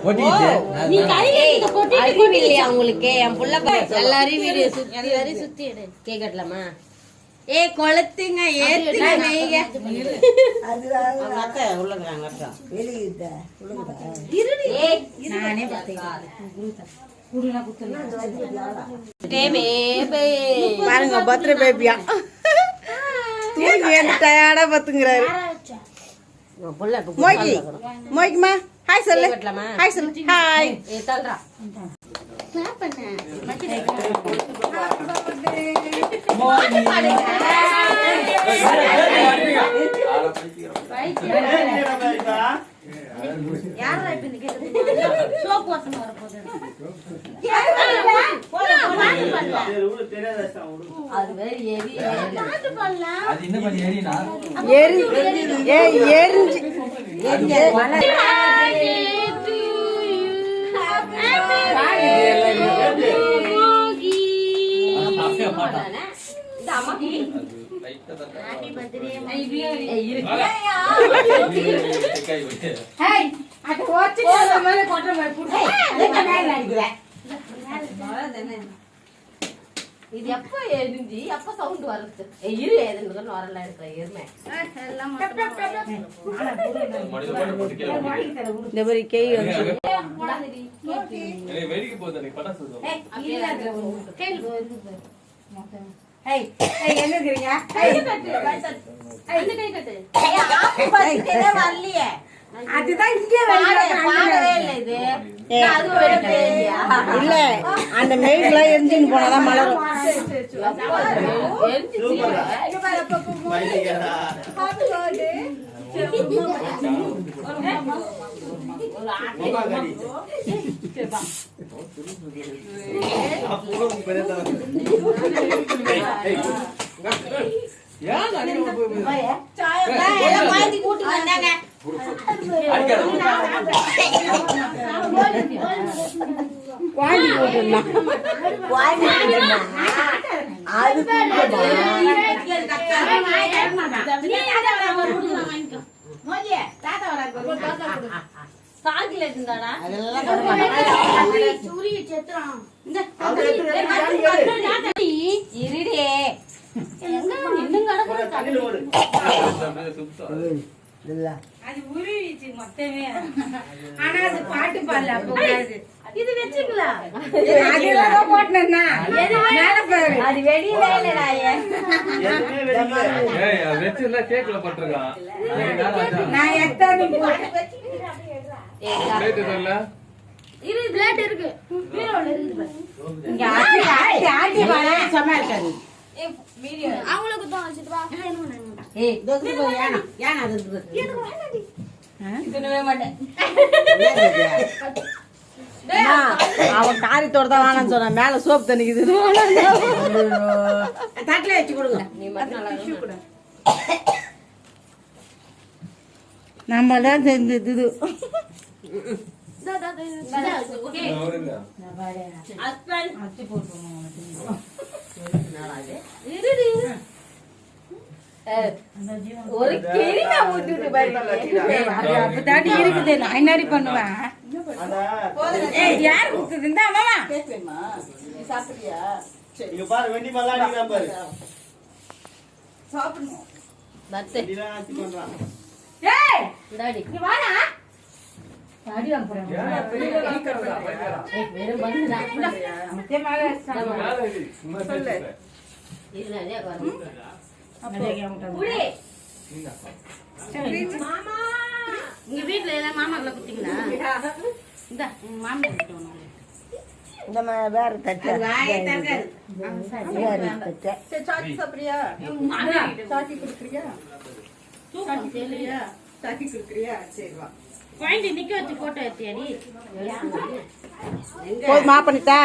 நீ கையில இந்த கொட்டிட்டு இல்லையா உங்களுக்கு? என் புள்ள எல்லாரையும் வீடியோ சுத்தி எடு. கேக் கட்டலாமா? ஏ கொளுத்துங்க ஏத்துங்க நெய்ங்க. அதுதான் அத்தை உள்ளங்கறாங்க அத்தை. வெளியிட்ட உள்ளங்கடா. இருடி. நானே பாத்தேன். குடுனா குத்துனா. பேபி. பாருங்க பர்த்டே பேபியா. தூங்கி என்ன டயர்டா பத்துங்கறாரு. புள்ள மோய்கி. மோய்கிமா ஹாய் சொல்லு. ஹாய் சொல்லு. ஹாய். ஏ தல்றா. கிளாப் பண்ணு. யாரா இப்ப நீ கேக்குது? சோப் வாசனை வர போகுது. அது வேற ஏறி ஸ்டார்ட் பண்ணலாம். அது என்ன பண்ணி ஏறினா? ஏறி ஏறிஞ்சு இது எப்ப எரிஞ்சி எப்ப சவுண்ட் வருது? இரு எதுன்னு வரல இருக்கிற எருமை இந்த மாதிரி கை வரலையே. அதுதான் இங்கே இல்ல அந்த மெயின்லாம் எரிஞ்சுன்னு போனாதான் மலரும். பாட்டு பாடல இது வச்சுக்கலாம். அது வெளியில இருக்கு. அவங்களுக்கு தான் வச்சுட்டு வா. ஏய் दोस्तों को याना याना இதுனவே மாட்டேன். அவன் காரியத்தோட தான் வேணான்னு சொன்ன. மேல சோப் தண்ணிக்குது. தட்டில வச்சு கொடுங்க. நீ மட்டும் நல்லா டிஷ்யூ கொடு. நம்ம தான் செஞ்சது இது. ஓகே நான் பாரு ஹஸ்பண்ட் அச்சி போடுறோம். நாளாவே இருடி ஒரு கேரியா ஊத்திட்டு பாருங்க. அப்ப தாடி இருக்குது. நான் என்னடி பண்ணுவேன்? ஏய் யார் ஊத்துது? இந்த மாமா பேசுமா? நீ சாப்பிட்டியா? இங்க பாரு வெண்டி மல்லா அடிக்குறா பாரு. சாப்பிடணும். பத்தே நீ ஆச்சி பண்றான். ஏய் டாடி நீ வாடா. டாடி வாங்க போறேன். ஏய் வேற வந்து மத்தே மேல சொல்லு. இதுல நிறைய வரும். மாமா உங்க வீட்டுல ஏதாவது மாமாக்களை குத்தீங்களா? இந்த மாமா இந்த வேற தட்டு சாக்கி சாப்பிடுறியா? சாக்கி கொடுக்குறியா? சாக்கி கொடுக்குறியா? சரி வா. குழந்தை நிக்க வச்சு போட்டோ எடுத்தியாடி? போய் மா பண்ணிட்டா